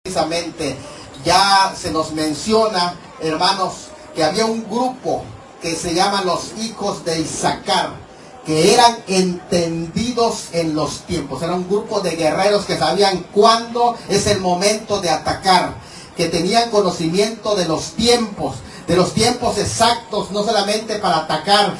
Precisamente ya se nos menciona, hermanos, que había un grupo que se llaman los hijos de Isaacar, que eran entendidos en los tiempos. Era un grupo de guerreros que sabían cuándo es el momento de atacar, que tenían conocimiento de los tiempos exactos, no solamente para atacar,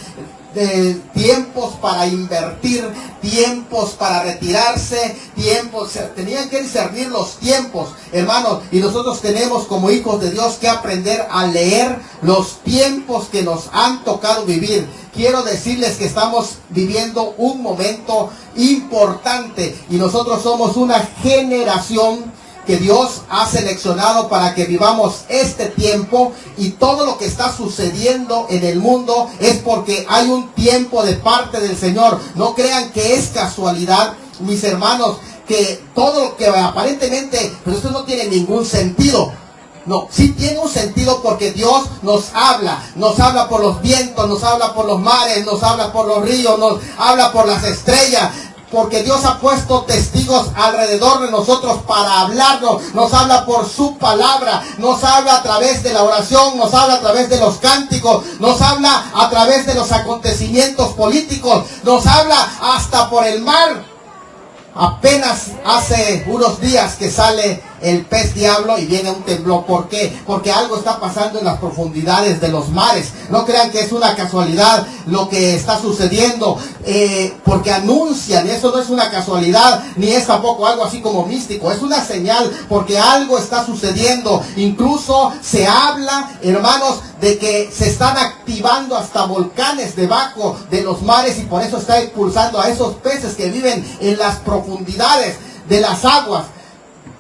de tiempos para invertir, tiempos para retirarse, tiempos, tenían que discernir los tiempos, hermanos, y nosotros tenemos como hijos de Dios que aprender a leer los tiempos que nos han tocado vivir. Quiero decirles que estamos viviendo un momento importante y nosotros somos una generación que Dios ha seleccionado para que vivamos este tiempo, y todo lo que está sucediendo en el mundo es porque hay un tiempo de parte del Señor. No crean que es casualidad, mis hermanos, que todo lo que aparentemente, pero esto no tiene ningún sentido. No, sí tiene un sentido, porque Dios nos habla por los vientos, nos habla por los mares, nos habla por los ríos, nos habla por las estrellas. Porque Dios ha puesto testigos alrededor de nosotros para hablarnos. Nos habla por su palabra, nos habla a través de la oración, nos habla a través de los cánticos, nos habla a través de los acontecimientos políticos, nos habla hasta por el mar. Apenas hace unos días que sale el pez diablo y viene un temblor. ¿Por qué? Porque algo está pasando en las profundidades de los mares. No crean que es una casualidad lo que está sucediendo, porque anuncian, y eso no es una casualidad, ni es tampoco algo así como místico, es una señal, porque algo está sucediendo. Incluso se habla, hermanos, de que se están activando hasta volcanes debajo de los mares, y por eso está impulsando a esos peces que viven en las profundidades de las aguas.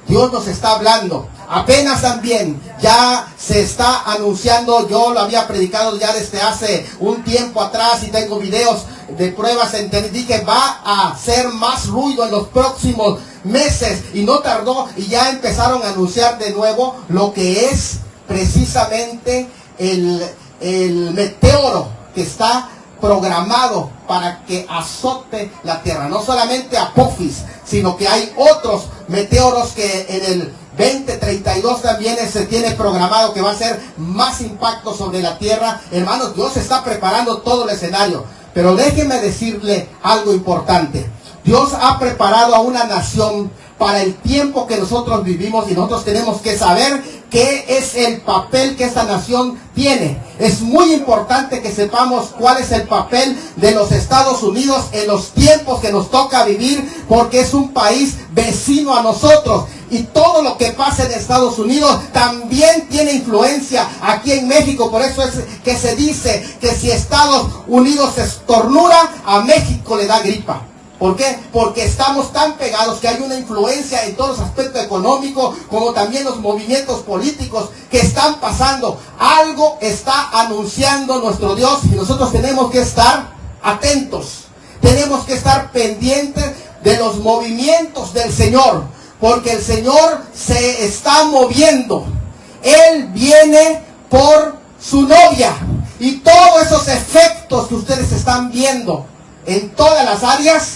Dios nos está hablando. Apenas también ya se está anunciando, yo lo había predicado ya desde hace un tiempo atrás y tengo videos de pruebas, entendí que va a hacer más ruido en los próximos meses, y no tardó y ya empezaron a anunciar de nuevo lo que es precisamente el meteoro que está programado para que azote la tierra. No solamente Apophis, sino que hay otros meteoros que en el 2032 también se tiene programado que va a ser más impacto sobre la tierra. Hermanos, Dios está preparando todo el escenario. Pero déjenme decirle algo importante. Dios ha preparado a una nación para el tiempo que nosotros vivimos, y nosotros tenemos que saber qué es el papel que esta nación tiene. Es muy importante que sepamos cuál es el papel de los Estados Unidos en los tiempos que nos toca vivir, porque es un país vecino a nosotros. Y todo lo que pasa en Estados Unidos también tiene influencia aquí en México. Por eso es que se dice que si Estados Unidos estornuda, a México le da gripa. ¿Por qué? Porque estamos tan pegados que hay una influencia en todos los aspectos económicos, como también los movimientos políticos que están pasando. Algo está anunciando nuestro Dios, y nosotros tenemos que estar atentos. Tenemos que estar pendientes de los movimientos del Señor, porque el Señor se está moviendo. Él viene por su novia, y todos esos efectos que ustedes están viendo en todas las áreas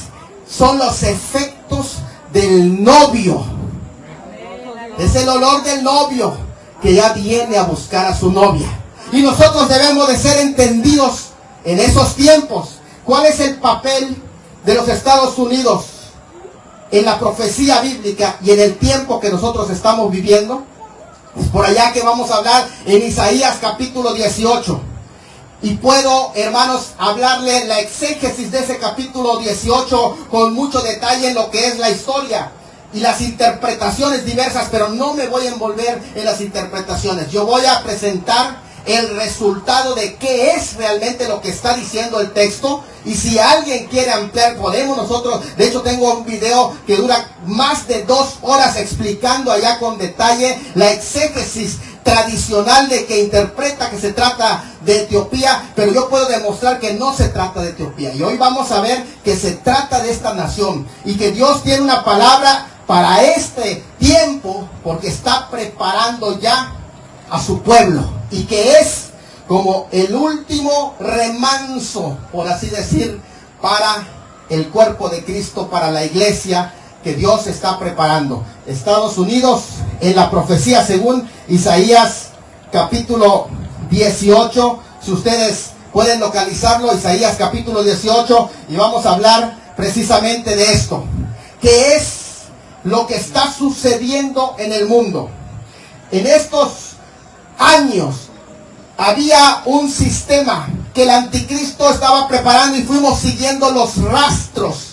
son los efectos del novio. Es el olor del novio que ya viene a buscar a su novia. Y nosotros debemos de ser entendidos en esos tiempos. ¿Cuál es el papel de los Estados Unidos en la profecía bíblica y en el tiempo que nosotros estamos viviendo? Es por allá que vamos a hablar en Isaías capítulo 18. Y puedo, hermanos, hablarle la exégesis de ese capítulo 18 con mucho detalle en lo que es la historia y las interpretaciones diversas, pero no me voy a envolver en las interpretaciones. Yo voy a presentar el resultado de qué es realmente lo que está diciendo el texto. Y si alguien quiere ampliar, podemos nosotros. De hecho, tengo un video que dura más de 2 horas explicando allá con detalle la exégesis tradicional de que interpreta que se trata de Etiopía, pero yo puedo demostrar que no se trata de Etiopía. Y hoy vamos a ver que se trata de esta nación, y que Dios tiene una palabra para este tiempo, porque está preparando ya a su pueblo, y que es como el último remanso, por así decir, para el cuerpo de Cristo, para la iglesia, que Dios está preparando. Estados Unidos, en la profecía según Isaías capítulo 18, si ustedes pueden localizarlo, Isaías capítulo 18, y vamos a hablar precisamente de esto. ¿Qué es lo que está sucediendo en el mundo? En estos años había un sistema que el anticristo estaba preparando y fuimos siguiendo los rastros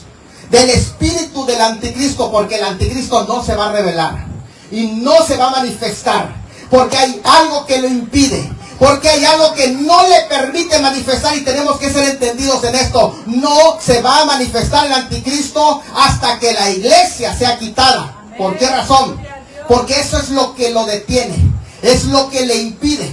del espíritu del anticristo, porque el anticristo no se va a revelar y no se va a manifestar, porque hay algo que lo impide, porque hay algo que no le permite manifestar, y tenemos que ser entendidos en esto. No se va a manifestar el anticristo hasta que la iglesia sea quitada. ¿Por qué razón? Porque eso es lo que lo detiene, es lo que le impide.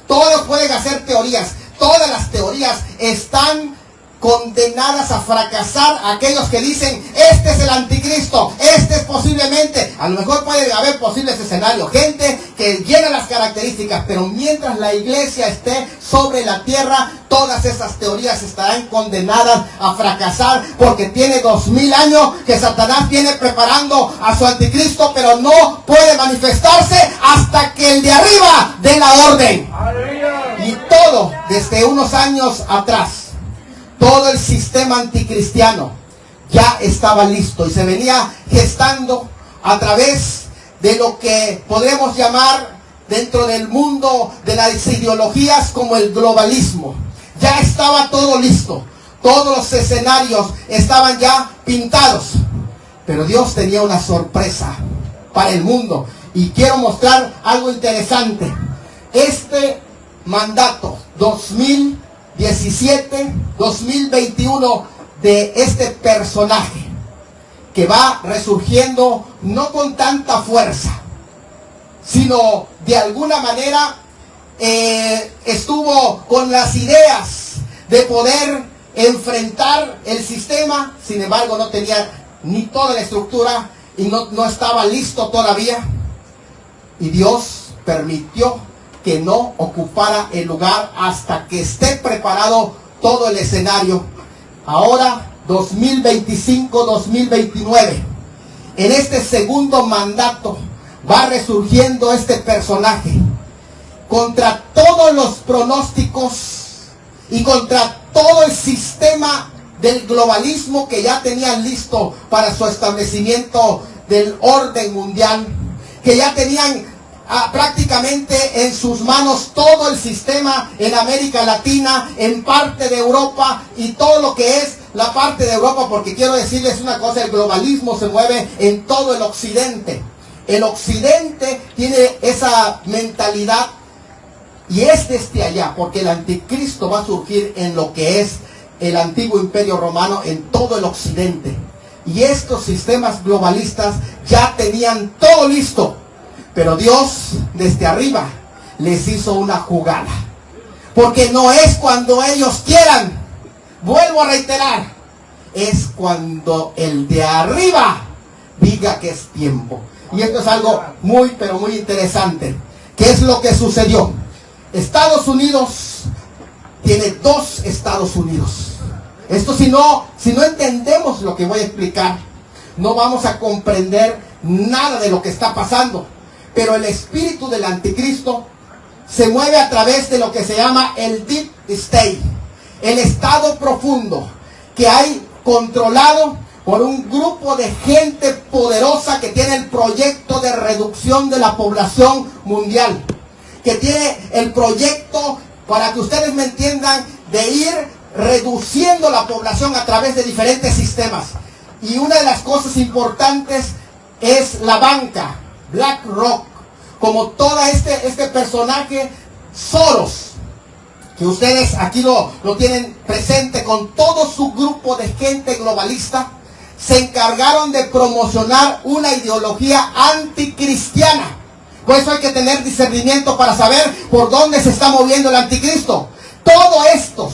Todos pueden hacer teorías, todas las teorías están condenadas a fracasar. Aquellos que dicen, este es el anticristo, este es posiblemente, a lo mejor puede haber posibles escenarios, gente que llena las características, pero mientras la iglesia esté sobre la tierra, todas esas teorías estarán condenadas a fracasar, porque tiene 2000 años que Satanás viene preparando a su anticristo, pero no puede manifestarse hasta que el de arriba dé la orden. Y todo, desde unos años atrás, todo el sistema anticristiano ya estaba listo y se venía gestando a través de lo que podemos llamar dentro del mundo de las ideologías como el globalismo. Ya estaba todo listo, todos los escenarios estaban ya pintados, pero Dios tenía una sorpresa para el mundo, y quiero mostrar algo interesante. Este mandato 2017-2021 de este personaje que va resurgiendo no con tanta fuerza, sino de alguna manera estuvo con las ideas de poder enfrentar el sistema. Sin embargo, no tenía ni toda la estructura y no estaba listo todavía, y Dios permitió que no ocupara el lugar hasta que esté preparado todo el escenario. Ahora 2025-2029, en este segundo mandato va resurgiendo este personaje contra todos los pronósticos y contra todo el sistema del globalismo que ya tenían listo para su establecimiento del orden mundial, que ya tenían prácticamente en sus manos todo el sistema en América Latina, en parte de Europa y todo lo que es la parte de Europa, porque quiero decirles una cosa, el globalismo se mueve en todo el occidente. El occidente tiene esa mentalidad y es desde allá, porque el anticristo va a surgir en lo que es el antiguo imperio romano, en todo el occidente. Y estos sistemas globalistas ya tenían todo listo, pero Dios desde arriba les hizo una jugada, porque no es cuando ellos quieran, vuelvo a reiterar, es cuando el de arriba diga que es tiempo. Y esto es algo muy, pero muy interesante. ¿Qué es lo que sucedió? Estados Unidos tiene dos Estados Unidos. Esto si no entendemos lo que voy a explicar, no vamos a comprender nada de lo que está pasando. Pero el espíritu del anticristo se mueve a través de lo que se llama el Deep State, el estado profundo, que hay controlado por un grupo de gente poderosa que tiene el proyecto de reducción de la población mundial, que tiene el proyecto, para que ustedes me entiendan, de ir reduciendo la población a través de diferentes sistemas. Y una de las cosas importantes es la banca, BlackRock, como todo este personaje Soros, que ustedes aquí lo tienen presente, con todo su grupo de gente globalista, se encargaron de promocionar una ideología anticristiana. Por eso hay que tener discernimiento para saber por dónde se está moviendo el anticristo. Todos estos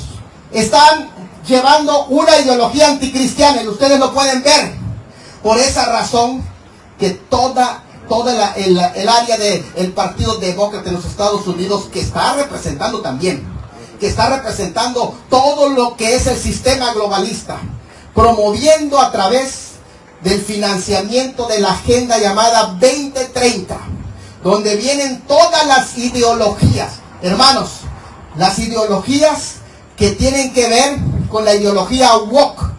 están llevando una ideología anticristiana, y ustedes lo pueden ver. Por esa razón que toda el área del Partido Demócrata en los Estados Unidos, que está representando también, que está representando todo lo que es el sistema globalista, promoviendo a través del financiamiento de la agenda llamada 2030, donde vienen todas las ideologías. Hermanos, las ideologías que tienen que ver con la ideología woke,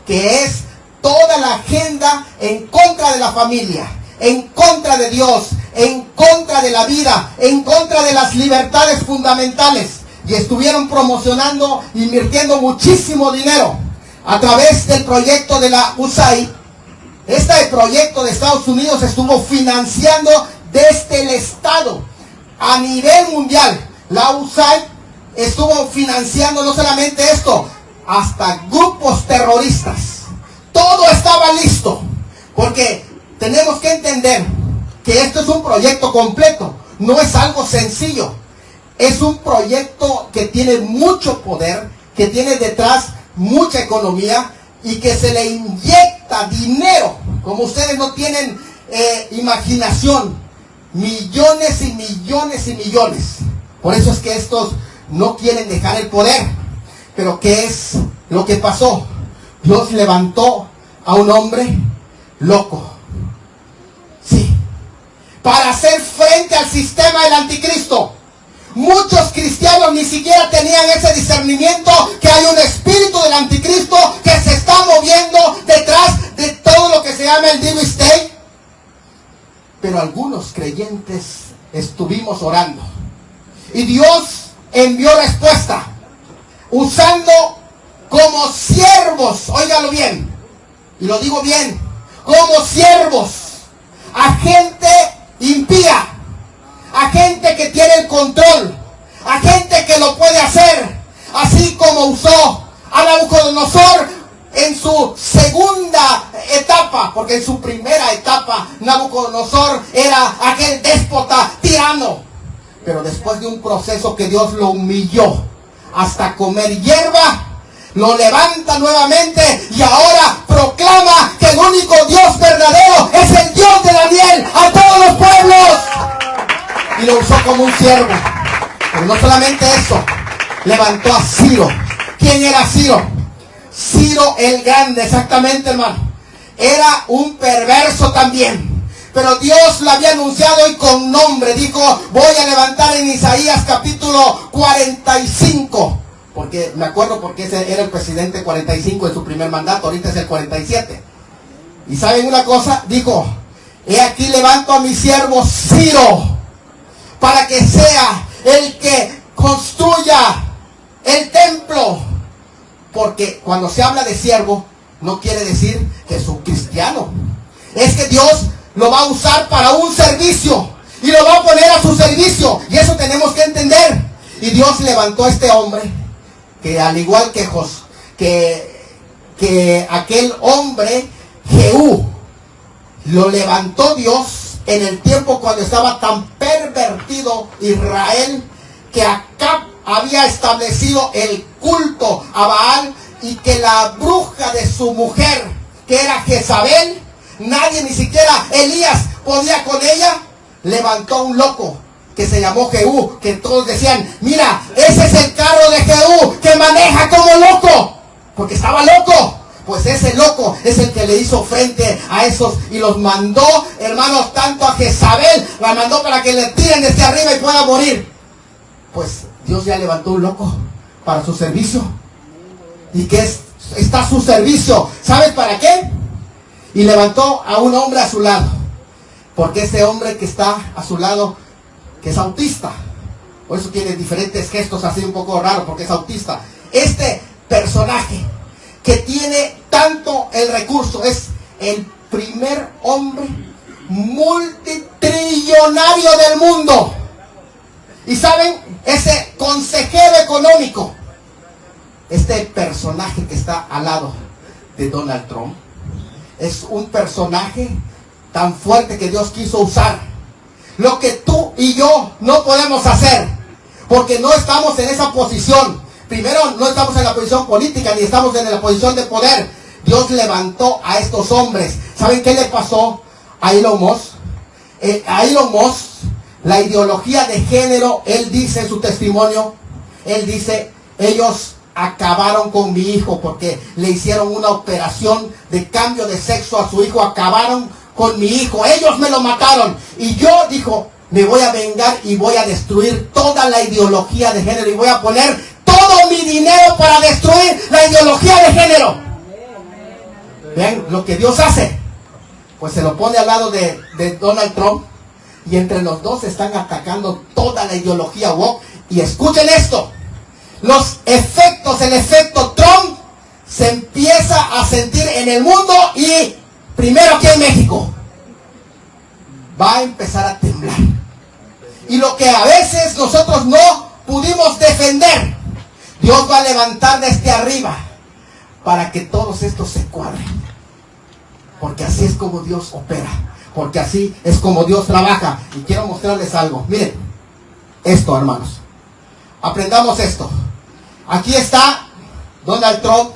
que es toda la agenda en contra de la familia, en contra de Dios, en contra de la vida, en contra de las libertades fundamentales. Y estuvieron promocionando, invirtiendo muchísimo dinero a través del proyecto de la USAID. Este proyecto de Estados Unidos estuvo financiando desde el Estado a nivel mundial. La USAID estuvo financiando no solamente esto, hasta grupos terroristas. Todo estaba listo, porque tenemos que entender que esto es un proyecto completo, no es algo sencillo. Es un proyecto que tiene mucho poder, que tiene detrás mucha economía y que se le inyecta dinero, como ustedes no tienen imaginación, millones y millones y millones. Por eso es que estos no quieren dejar el poder. Pero ¿qué es lo que pasó? Dios levantó a un hombre loco, sí, para hacer frente al sistema del anticristo. Muchos cristianos ni siquiera tenían ese discernimiento que hay un espíritu del anticristo que se está moviendo detrás de todo lo que se llama el Deep State. Pero algunos creyentes estuvimos orando y Dios envió respuesta usando como siervos, óigalo bien, y lo digo bien, como siervos a gente impía, a gente que tiene el control, a gente que lo puede hacer, así como usó a Nabucodonosor en su segunda etapa, porque en su primera etapa Nabucodonosor era aquel déspota tirano, pero después de un proceso que Dios lo humilló hasta comer hierba, lo levanta nuevamente y ahora proclama que el único Dios verdadero es el Dios de Daniel a todos los pueblos. Y lo usó como un siervo. Pero no solamente eso, levantó a Ciro. ¿Quién era Ciro? Ciro el Grande, exactamente, hermano. Era un perverso también. Pero Dios lo había anunciado y con nombre. Dijo, voy a levantar en Isaías capítulo 45. Porque me acuerdo porque ese era el presidente 45 en su primer mandato. Ahorita es el 47. Y ¿saben una cosa? Dijo, he aquí levanto a mi siervo Ciro, para que sea el que construya el templo. Porque cuando se habla de siervo, no quiere decir que es un cristiano. Es que Dios lo va a usar para un servicio y lo va a poner a su servicio. Y eso tenemos que entender. Y Dios levantó a este hombre, que al igual que aquel hombre, Jehú, lo levantó Dios en el tiempo cuando estaba tan pervertido Israel, que Acab había establecido el culto a Baal, y que la bruja de su mujer, que era Jezabel, nadie, ni siquiera Elías, podía con ella. Levantó a un loco que se llamó Jehú, que todos decían, mira, ese es el carro de Jehú, que maneja como loco, porque estaba loco. Pues ese loco es el que le hizo frente a esos y los mandó, hermanos, tanto a Jezabel, la mandó para que le tiren desde arriba y pueda morir. Pues Dios ya levantó un loco para su servicio. ¿Y qué está a su servicio? ¿Sabes para qué? Y levantó a un hombre a su lado. Porque ese hombre que está a su lado, que es autista, por eso tiene diferentes gestos así un poco raros, porque es autista. Este personaje que tiene tanto el recurso, es el primer hombre multitrillonario del mundo. Y saben, ese consejero económico, este personaje que está al lado de Donald Trump, es un personaje tan fuerte que Dios quiso usar. Lo que tú y yo no podemos hacer, porque no estamos en esa posición. Primero, no estamos en la posición política, ni estamos en la posición de poder. Dios levantó a estos hombres. ¿Saben qué le pasó a Elon Musk? A Elon Musk, la ideología de género, él dice en su testimonio, él dice, ellos acabaron con mi hijo porque le hicieron una operación de cambio de sexo a su hijo. Acabaron con mi hijo. Ellos me lo mataron. Y yo, dijo, me voy a vengar y voy a destruir toda la ideología de género. Y voy a poner todo mi dinero para destruir la ideología de género. Vean lo que Dios hace. Pues se lo pone al lado de Donald Trump. Y entre los dos están atacando toda la ideología woke. Y escuchen esto. Los efectos, el efecto Trump se empieza a sentir en el mundo y primero aquí en México. Va a empezar a temblar. Y lo que a veces nosotros no pudimos defender, Dios va a levantar desde arriba para que todos estos se cuadren. Porque así es como Dios opera. Porque así es como Dios trabaja. Y quiero mostrarles algo. Miren, esto, hermanos. Aprendamos esto. Aquí está Donald Trump,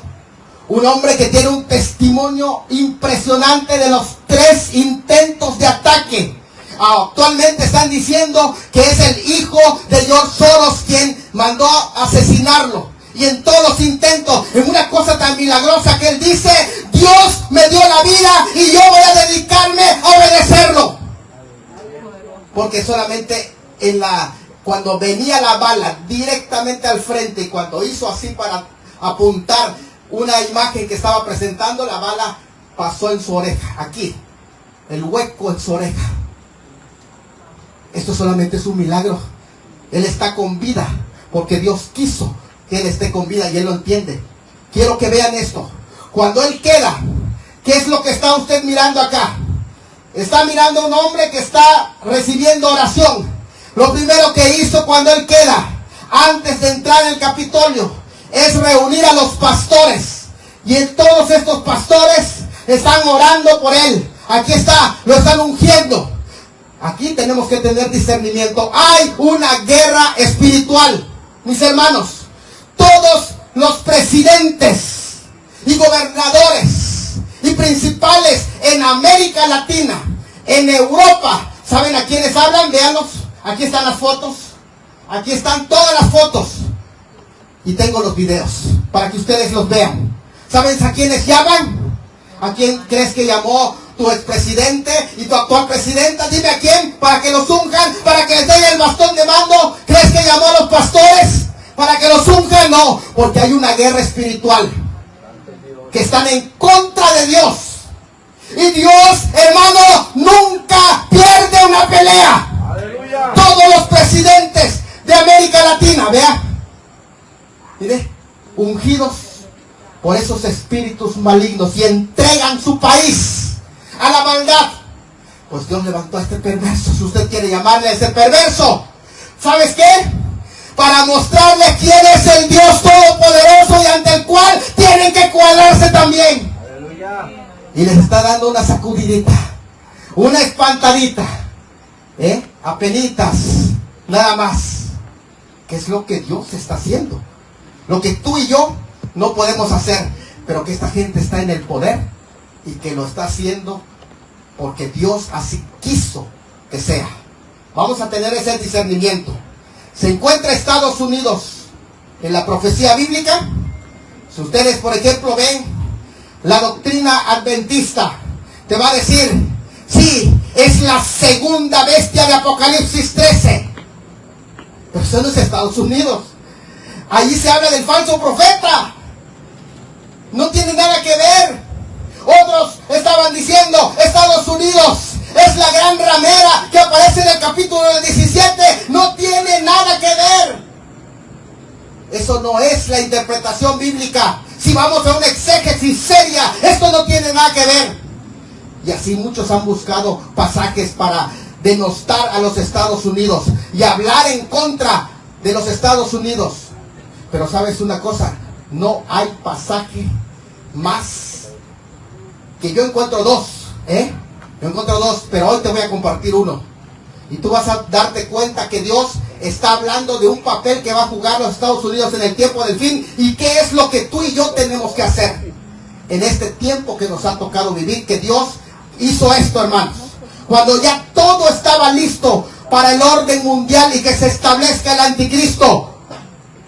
un hombre que tiene un testimonio impresionante de los 3 intentos de ataque. Actualmente están diciendo que es el hijo de George Soros quien mandó a asesinarlo. Y en todos los intentos, en una cosa tan milagrosa que él dice, Dios me dio la vida y yo voy a dedicarme a obedecerlo. Porque solamente cuando venía la bala directamente al frente y cuando hizo así para apuntar una imagen que estaba presentando, la bala pasó en su oreja, aquí, el hueco en su oreja. Esto solamente es un milagro. Él está con vida porque Dios quiso que él esté con vida y él lo entiende. Quiero que vean esto. Cuando él queda, ¿qué es lo que está usted mirando acá? Está mirando a un hombre que está recibiendo oración. Lo primero que hizo cuando él queda, antes de entrar en el Capitolio, es reunir a los pastores. Y en todos estos pastores están orando por él. Aquí está, lo están ungiendo. Aquí tenemos que tener discernimiento. Hay una guerra espiritual, mis hermanos. Todos los presidentes y gobernadores y principales en América Latina, en Europa, ¿saben a quiénes hablan? Véanlos. Aquí están las fotos. Aquí están todas las fotos. Y tengo los videos para que ustedes los vean. ¿Saben a quiénes llaman? ¿A quién crees que llamó tu expresidente y tu actual presidenta? Dime a quién, para que los unjan, para que les den el bastón de mando. ¿Crees que llamó a los pastores para que los unjan? No, porque hay una guerra espiritual que están en contra de Dios. Y Dios, hermano, nunca pierde una pelea. ¡Aleluya! Todos los presidentes de América Latina, vea, mire, ungidos por esos espíritus malignos y entregan su país a la maldad. Pues Dios levantó a este perverso, si usted quiere llamarle a ese perverso. ¿Sabes qué? Para mostrarle quién es el Dios todopoderoso y ante el cual tienen que cuadrarse también. ¡Aleluya! Y les está dando una sacudidita, una espantadita, apenitas, nada más. ¿Qué es lo que Dios está haciendo? Lo que tú y yo no podemos hacer, pero que esta gente está en el poder y que lo está haciendo porque Dios así quiso que sea. Vamos a tener ese discernimiento. Se encuentra Estados Unidos en la profecía bíblica. Si ustedes, por ejemplo, ven la doctrina adventista, te va a decir, sí, es la segunda bestia de Apocalipsis 13. Pero eso no es Estados Unidos. Allí se habla del falso profeta. No tiene nada que ver. Otros estaban diciendo, Estados Unidos es la gran ramera que aparece en el capítulo 17. No tiene nada que ver. Eso no es la interpretación bíblica. Si vamos a una exégesis seria, esto no tiene nada que ver. Y así muchos han buscado pasajes para denostar a los Estados Unidos y hablar en contra de los Estados Unidos. Pero sabes una cosa, no hay pasaje más que yo encuentro dos, yo encuentro dos, pero hoy te voy a compartir uno. Y tú vas a darte cuenta que Dios está hablando de un papel que va a jugar los Estados Unidos en el tiempo del fin. Y qué es lo que tú y yo tenemos que hacer en este tiempo que nos ha tocado vivir, que Dios hizo esto, hermanos. Cuando ya todo estaba listo para el orden mundial y que se establezca el anticristo,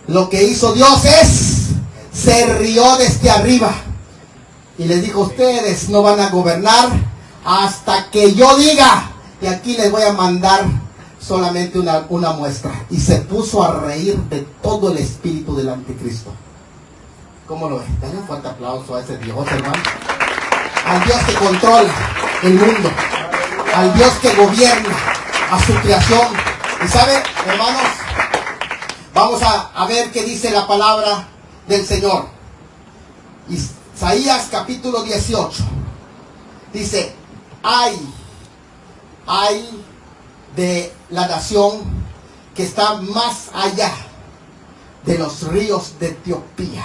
lo que hizo Dios es se rió desde arriba y les dijo: ustedes no van a gobernar hasta que yo diga. Y aquí les voy a mandar solamente una muestra. Y se puso a reír de todo el espíritu del anticristo. ¿Cómo lo ves? Dale un fuerte aplauso a ese Dios, hermano. Al Dios que controla el mundo, al Dios que gobierna a su creación. Y sabe, hermanos, vamos a ver qué dice la palabra del Señor. Isaías capítulo 18 dice: ay de la nación que está más allá de los ríos de Etiopía.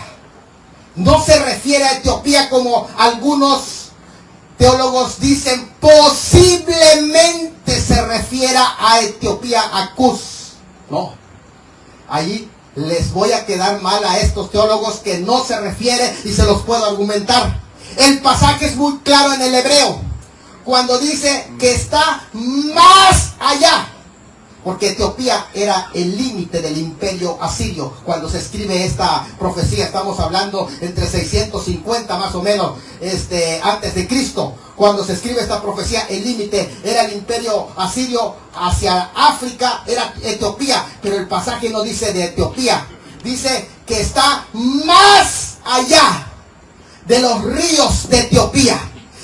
No se refiere a Etiopía como algunos teólogos dicen. Posiblemente se refiera a Etiopía, a Cus. No, ahí les voy a quedar mal a estos teólogos que no se refiere, y se los puedo argumentar. El pasaje es muy claro en el hebreo cuando dice que está más allá, porque Etiopía era el límite del imperio asirio. Cuando se escribe esta profecía, estamos hablando entre 650 más o menos antes de Cristo. Cuando se escribe esta profecía, el límite era el imperio asirio hacia África, era Etiopía. Pero el pasaje no dice de Etiopía, dice que está más allá de los ríos de Etiopía.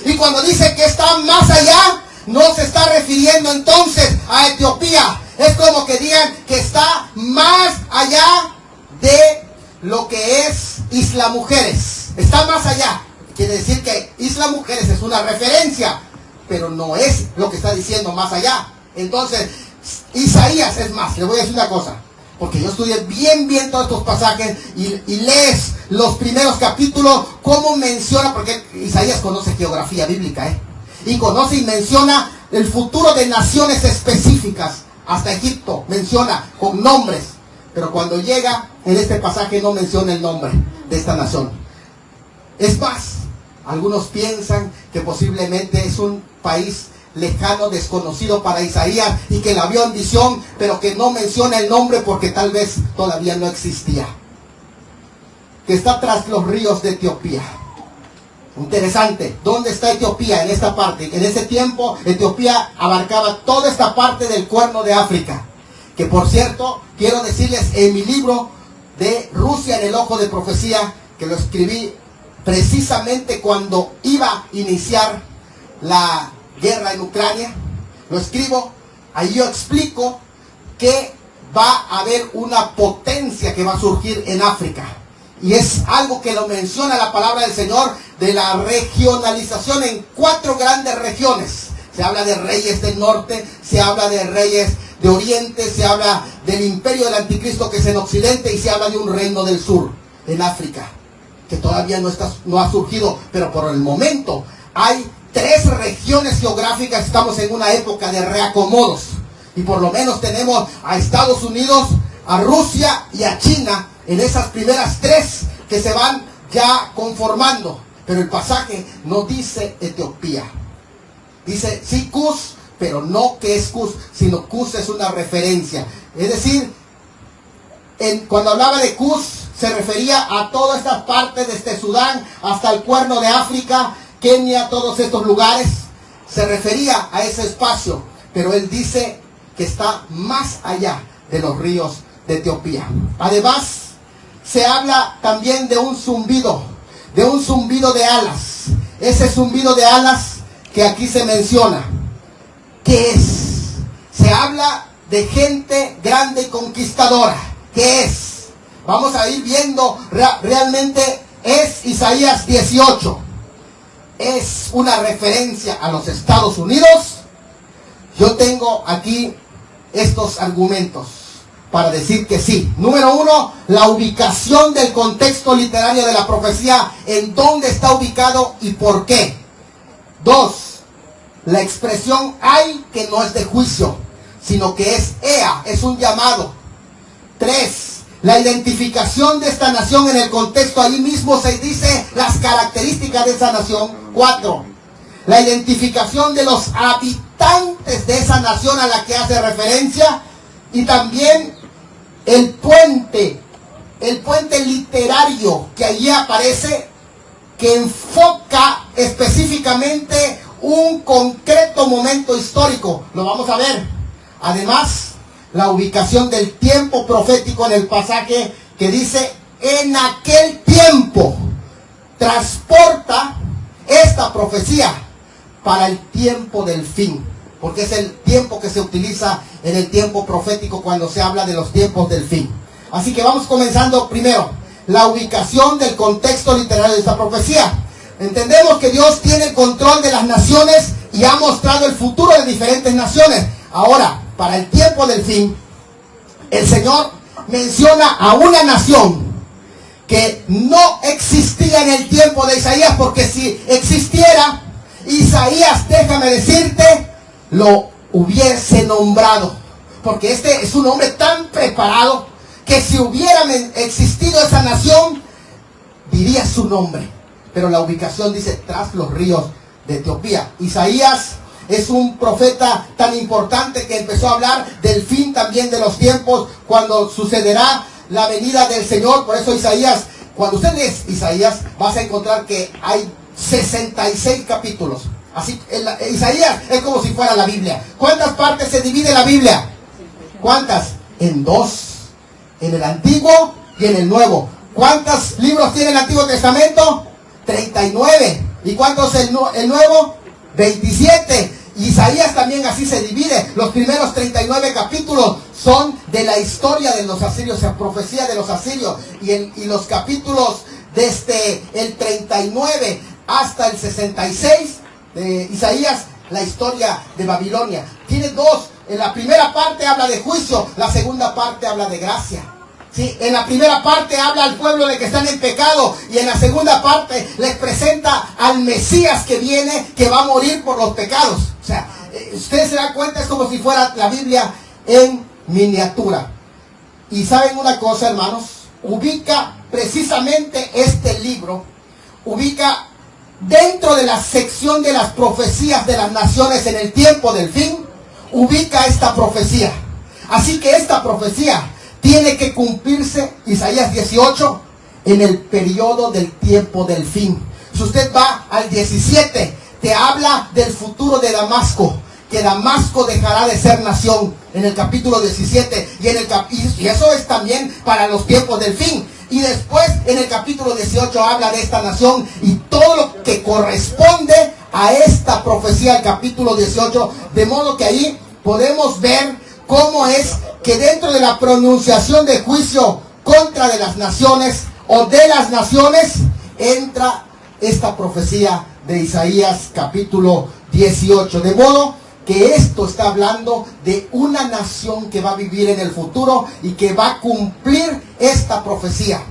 Y cuando dice que está más allá, no se está refiriendo entonces a Etiopía. Es como que digan que está más allá de lo que es Isla Mujeres. Está más allá. Quiere decir que Isla Mujeres es una referencia, pero no es lo que está diciendo más allá. Entonces, Isaías, es más, le voy a decir una cosa, porque yo estudié bien todos estos pasajes y lees los primeros capítulos, cómo menciona, porque Isaías conoce geografía bíblica, y conoce y menciona el futuro de naciones específicas. Hasta Egipto menciona con nombres, pero cuando llega en este pasaje no menciona el nombre de esta nación. Es más, algunos piensan que posiblemente es un país lejano, desconocido para Isaías, y que la vio en visión, pero que no menciona el nombre porque tal vez todavía no existía. Que está tras los ríos de Etiopía. Interesante, ¿dónde está Etiopía en esta parte? En ese tiempo Etiopía abarcaba toda esta parte del Cuerno de África, que por cierto, quiero decirles, en mi libro de Rusia en el ojo de profecía, que lo escribí precisamente cuando iba a iniciar la guerra en Ucrania, lo escribo, ahí yo explico que va a haber una potencia que va a surgir en África. Y es algo que lo menciona la palabra del Señor, de la regionalización en 4 grandes regiones. Se habla de reyes del norte, se habla de reyes de oriente, se habla del imperio del anticristo que es en occidente, y se habla de un reino del sur, en África, que todavía no ha surgido, pero por el momento hay 3 regiones geográficas. Estamos en una época de reacomodos, y por lo menos tenemos a Estados Unidos, a Rusia y a China, en esas primeras 3 que se van ya conformando. Pero el pasaje no dice Etiopía. Dice sí Cus, pero no que es Cus, sino Cus es una referencia. Es decir, cuando hablaba de Cus, se refería a toda esta parte desde Sudán hasta el Cuerno de África, Kenia, todos estos lugares. Se refería a ese espacio, pero él dice que está más allá de los ríos de Etiopía. Además, se habla también de un zumbido de alas. Ese zumbido de alas que aquí se menciona, ¿qué es? Se habla de gente grande y conquistadora. ¿Qué es? Vamos a ir viendo, realmente es Isaías 18. ¿Es una referencia a los Estados Unidos? Yo tengo aquí estos argumentos para decir que sí. Número 1, la ubicación del contexto literario de la profecía, en dónde está ubicado y por qué. 2, la expresión hay, que no es de juicio, sino que es ea, es un llamado. 3, la identificación de esta nación en el contexto, ahí mismo se dice las características de esa nación. 4, la identificación de los habitantes de esa nación a la que hace referencia, y también el puente el puente literario que allí aparece, que enfoca específicamente un concreto momento histórico. Lo vamos a ver. Además, la ubicación del tiempo profético en el pasaje que dice en aquel tiempo, transporta esta profecía para el tiempo del fin, porque es el tiempo que se utiliza en el tiempo profético cuando se habla de los tiempos del fin. Así que vamos comenzando primero, la ubicación del contexto literario de esta profecía. Entendemos que Dios tiene el control de las naciones y ha mostrado el futuro de diferentes naciones. Ahora, para el tiempo del fin, el Señor menciona a una nación que no existía en el tiempo de Isaías, porque si existiera, Isaías, déjame decirte, lo hubiese nombrado, porque este es un hombre tan preparado que si hubiera existido esa nación, diría su nombre. Pero la ubicación dice tras los ríos de Etiopía. Isaías es un profeta tan importante que empezó a hablar del fin también de los tiempos, cuando sucederá la venida del Señor. Por eso Isaías, cuando usted lee Isaías, vas a encontrar que hay 66 capítulos. Así, Isaías es como si fuera la Biblia. ¿Cuántas partes se divide la Biblia? ¿Cuántas? En dos. En el Antiguo y en el Nuevo. ¿Cuántos libros tiene el Antiguo Testamento? 39. ¿Y cuántos el Nuevo? 27. Isaías también así se divide. Los primeros 39 capítulos son de la historia de los asirios, o sea, profecía de los asirios. Y los capítulos desde el 39 hasta el 66 de Isaías, la historia de Babilonia. Tiene dos. En la primera parte habla de juicio, la segunda parte habla de gracia. ¿Sí? En la primera parte habla al pueblo de que están en pecado, y en la segunda parte les presenta al Mesías que viene, que va a morir por los pecados. O sea, ustedes se dan cuenta, es como si fuera la Biblia en miniatura. Y saben una cosa, hermanos, ubica precisamente este libro, ubica dentro de la sección de las profecías de las naciones en el tiempo del fin, ubica esta profecía. Así que esta profecía tiene que cumplirse, Isaías 18, en el periodo del tiempo del fin. Si usted va al 17, te habla del futuro de Damasco, que Damasco dejará de ser nación, en el capítulo 17, y eso es también para los tiempos del fin. Y después en el capítulo 18 habla de esta nación y todo lo que corresponde a esta profecía, el capítulo 18, de modo que ahí podemos ver cómo es que dentro de la pronunciación de juicio contra de las naciones o de las naciones entra esta profecía de Isaías capítulo 18. De modo que esto está hablando de una nación que va a vivir en el futuro y que va a cumplir esta profecía.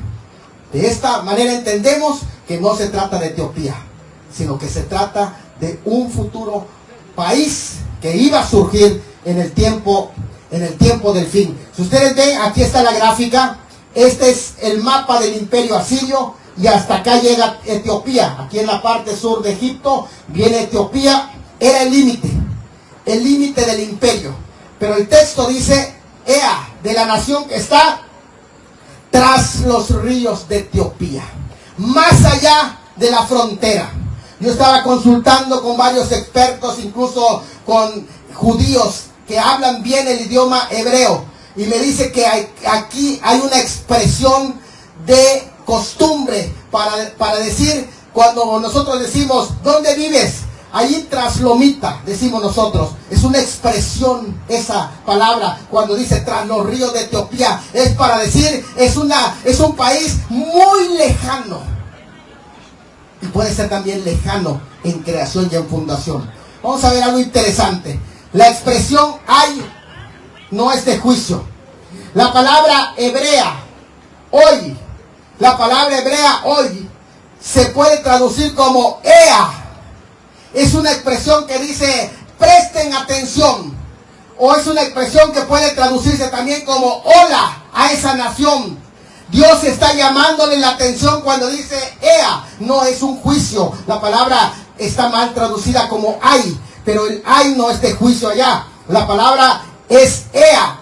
De esta manera entendemos que no se trata de Etiopía, sino que se trata de un futuro país que iba a surgir en el tiempo del fin. Si ustedes ven, aquí está la gráfica. Este es el mapa del imperio asirio y hasta acá llega Etiopía. Aquí en la parte sur de Egipto viene Etiopía. Era el límite del imperio. Pero el texto dice Ea, de la nación que está tras los ríos de Etiopía, más allá de la frontera. Yo estaba consultando con varios expertos, incluso con judíos que hablan bien el idioma hebreo, y me dice que aquí hay una expresión de costumbre para decir, cuando nosotros decimos ¿dónde vives? Allí tras Lomita, decimos nosotros. Es una expresión esa palabra cuando dice tras los ríos de Etiopía. Es para decir, es un país muy lejano. Y puede ser también lejano en creación y en fundación. Vamos a ver algo interesante. La expresión hay no es de juicio. La palabra hebrea hoy se puede traducir como Ea. Es una expresión que dice presten atención, o es una expresión que puede traducirse también como hola a esa nación. Dios está llamándole la atención cuando dice Ea. No es un juicio. La palabra está mal traducida como hay, pero el hay no es de juicio allá. La palabra es Ea.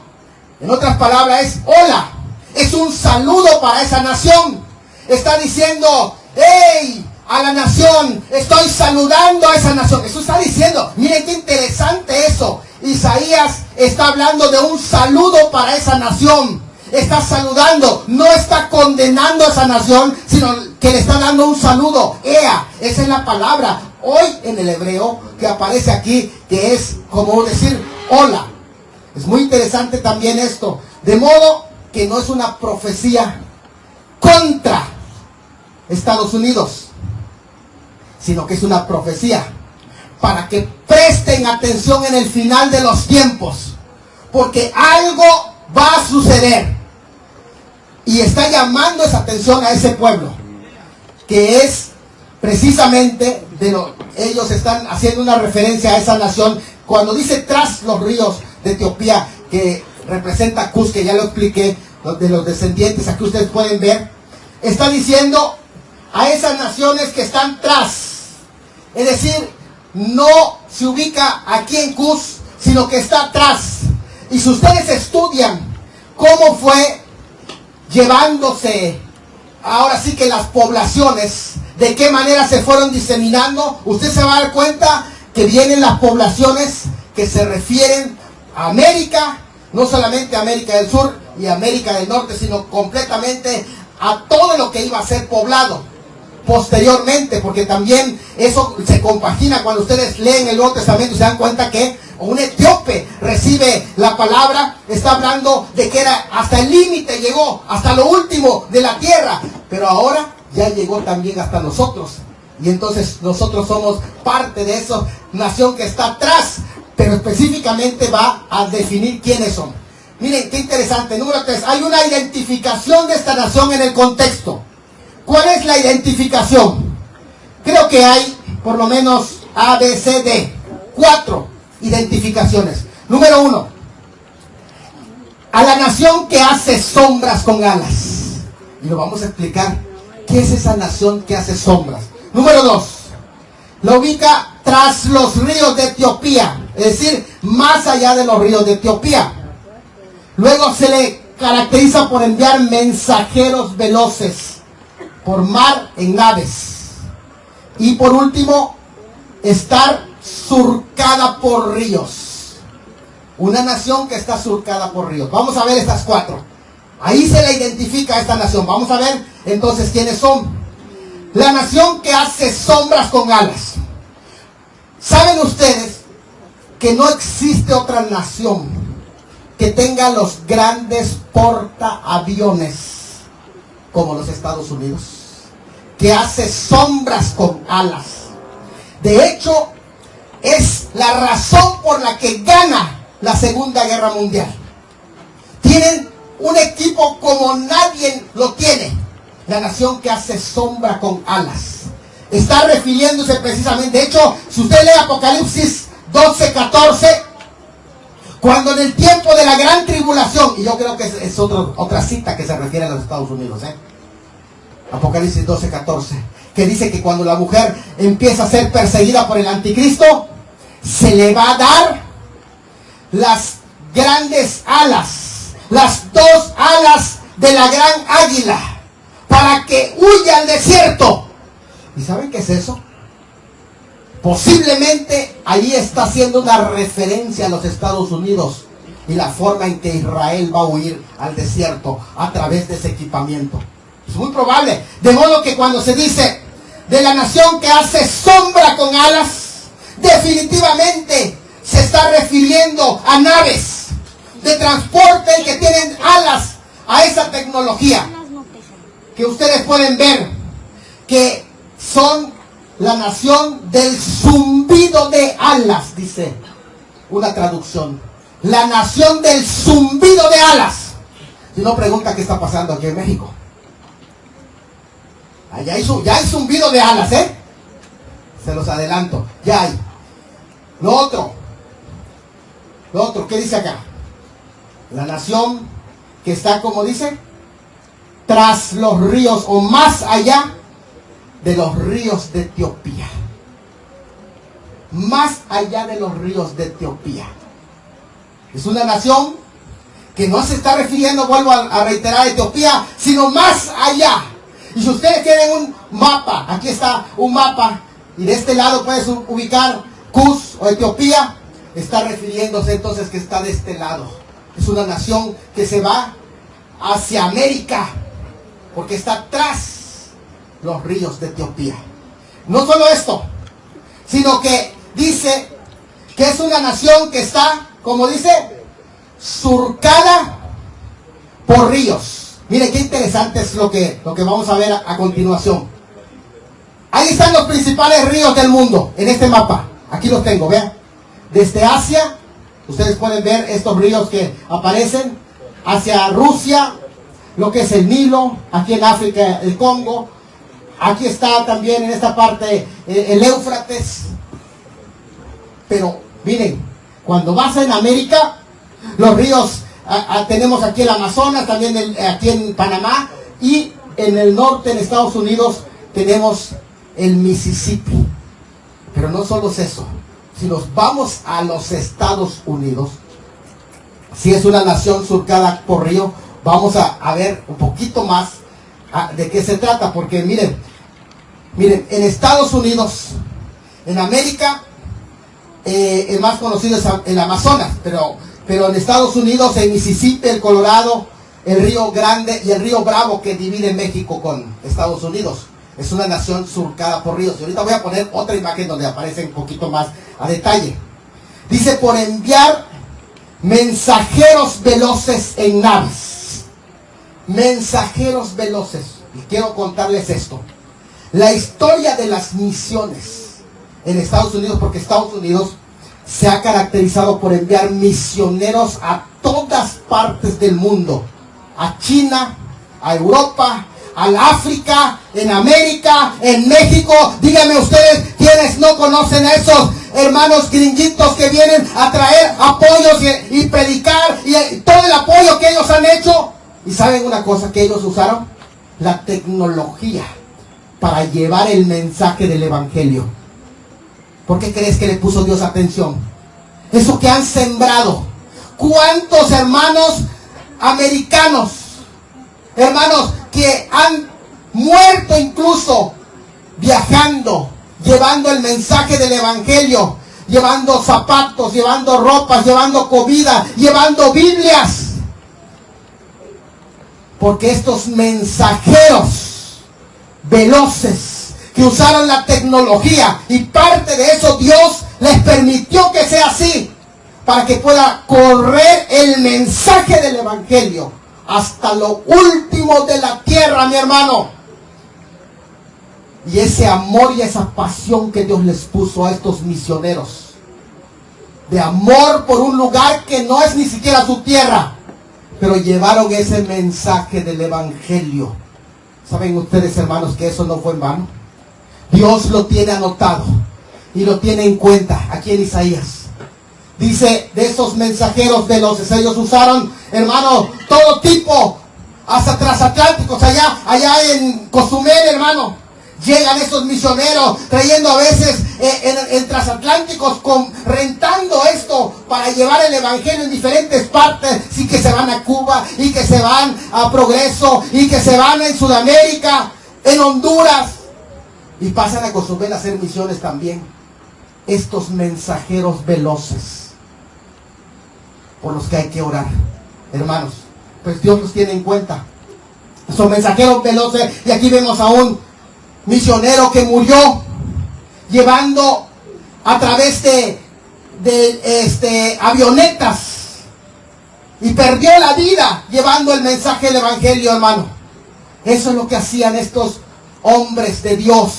En otras palabras es hola. Es un saludo para esa nación. Está diciendo, hey, a la nación, estoy saludando a esa nación. Eso está diciendo, miren qué interesante eso. Isaías está hablando de un saludo para esa nación. Está saludando, no está condenando a esa nación, sino que le está dando un saludo. Ea, esa es la palabra hoy en el hebreo que aparece aquí, que es como decir hola. Es muy interesante también esto, de modo que no es una profecía contra Estados Unidos, sino que es una profecía para que presten atención en el final de los tiempos, porque algo va a suceder. Y está llamando esa atención a ese pueblo, que es precisamente ellos están haciendo una referencia a esa nación cuando dice tras los ríos de Etiopía, que representa a Cus, que ya lo expliqué, de los descendientes, aquí ustedes pueden ver. Está diciendo a esas naciones que están tras, es decir, no se ubica aquí en Cus, sino que está atrás. Y si ustedes estudian cómo fue llevándose ahora sí que las poblaciones, de qué manera se fueron diseminando, usted se va a dar cuenta que vienen las poblaciones que se refieren a América, no solamente a América del Sur y América del Norte, sino completamente a todo lo que iba a ser poblado posteriormente, porque también eso se compagina cuando ustedes leen el Nuevo Testamento y se dan cuenta que un etíope recibe la palabra. Está hablando de que era hasta el límite, llegó hasta lo último de la tierra, pero ahora ya llegó también hasta nosotros, y entonces nosotros somos parte de esa nación que está atrás, pero específicamente va a definir quiénes son. Miren qué interesante. Número 3, hay una identificación de esta nación en el contexto. ¿Cuál es la identificación? Creo que hay por lo menos A, B, C, D, 4 identificaciones. Número 1, a la nación que hace sombras con alas. Y lo vamos a explicar. ¿Qué es esa nación que hace sombras? Número 2, lo ubica tras los ríos de Etiopía, es decir, más allá de los ríos de Etiopía. Luego se le caracteriza por enviar mensajeros veloces por mar en naves. Y por último, estar surcada por ríos. Una nación que está surcada por ríos. Vamos a ver estas 4. Ahí se le identifica a esta nación. Vamos a ver entonces quiénes son. La nación que hace sombras con alas. ¿Saben ustedes que no existe otra nación que tenga los grandes portaaviones como los Estados Unidos? Que hace sombras con alas. De hecho, es la razón por la que gana la Segunda Guerra Mundial. Tienen un equipo como nadie lo tiene. La nación que hace sombra con alas. Está refiriéndose precisamente. De hecho, si usted lee Apocalipsis 12:14, cuando en el tiempo de la gran tribulación, y yo creo que es otra cita que se refiere a los Estados Unidos, Apocalipsis 12:14, que dice que cuando la mujer empieza a ser perseguida por el anticristo, se le va a dar las grandes alas, las 2 alas de la gran águila, para que huya al desierto. ¿Y saben qué es eso? Posiblemente ahí está haciendo una referencia a los Estados Unidos y la forma en que Israel va a huir al desierto a través de ese equipamiento. Es muy probable. De modo que cuando se dice de la nación que hace sombra con alas, definitivamente se está refiriendo a naves de transporte que tienen alas, a esa tecnología que ustedes pueden ver, que son la nación del zumbido de alas, dice una traducción. La nación del zumbido de alas. Si no, pregunta qué está pasando aquí en México. Allá ya hay zumbido de alas, se los adelanto, ya hay. Lo otro, ¿qué dice acá? La nación que está, como dice, tras los ríos o más allá de los ríos de Etiopía. Más allá de los ríos de Etiopía. Es una nación que no se está refiriendo, vuelvo a reiterar, a Etiopía, sino más allá. Y si ustedes tienen un mapa, aquí está un mapa, y de este lado puedes ubicar Cus o Etiopía, está refiriéndose entonces que está de este lado. Es una nación que se va hacia América, porque está tras los ríos de Etiopía. No solo esto, sino que dice que es una nación que está, como dice, surcada por ríos. Mire qué interesante es lo que vamos a ver a continuación. Ahí están los principales ríos del mundo en este mapa. Aquí los tengo, vean. Desde Asia, ustedes pueden ver estos ríos que aparecen, hacia Rusia, lo que es el Nilo, aquí en África el Congo, aquí está también en esta parte el Éufrates. Pero miren, cuando vas en América, los ríos, tenemos aquí el Amazonas, también aquí en Panamá, y en el norte, en Estados Unidos, tenemos el Mississippi. Pero no solo es eso. Si nos vamos a los Estados Unidos, si es una nación surcada por río, vamos a ver un poquito más de qué se trata. Porque miren, en Estados Unidos, en América, el más conocido es el Amazonas, pero en Estados Unidos, el Mississippi, el Colorado, el Río Grande y el Río Bravo, que divide México con Estados Unidos. Es una nación surcada por ríos. Y ahorita voy a poner otra imagen donde aparece un poquito más a detalle. Dice, por enviar mensajeros veloces en naves. Mensajeros veloces. Y quiero contarles esto. La historia de las misiones en Estados Unidos, porque Estados Unidos se ha caracterizado por enviar misioneros a todas partes del mundo. A China, a Europa, al África, en América, en México. Díganme ustedes quienes no conocen a esos hermanos gringuitos que vienen a traer apoyos y predicar y todo el apoyo que ellos han hecho. Y saben una cosa que ellos usaron, la tecnología para llevar el mensaje del evangelio. ¿Por qué crees que le puso Dios atención? Eso que han sembrado. ¿Cuántos hermanos americanos, hermanos que han muerto incluso viajando, llevando el mensaje del evangelio, llevando zapatos, llevando ropas, llevando comida, llevando Biblias? Porque estos mensajeros veloces que usaron la tecnología, y parte de eso Dios les permitió que sea así, para que pueda correr el mensaje del evangelio hasta lo último de la tierra, mi hermano. Y ese amor y esa pasión que Dios les puso a estos misioneros, de amor por un lugar que no es ni siquiera su tierra, pero llevaron ese mensaje del evangelio. ¿Saben ustedes, hermanos, que eso no fue en vano? Dios lo tiene anotado y lo tiene en cuenta. Aquí en Isaías dice, de esos mensajeros veloces, ellos usaron, hermano, todo tipo, hasta transatlánticos, allá en Cozumel, hermano. Llegan esos misioneros trayendo a veces en transatlánticos, rentando esto para llevar el evangelio en diferentes partes. Sí, que se van a Cuba, y que se van a Progreso, y que se van en Sudamérica, en Honduras, y pasan a Cozumel a hacer misiones también. Estos mensajeros veloces por los que hay que orar, hermanos, pues Dios los tiene en cuenta. Son mensajeros veloces. Y aquí vemos a un misionero que murió llevando a través de avionetas, y perdió la vida llevando el mensaje del evangelio, hermano. Eso es lo que hacían estos hombres de Dios,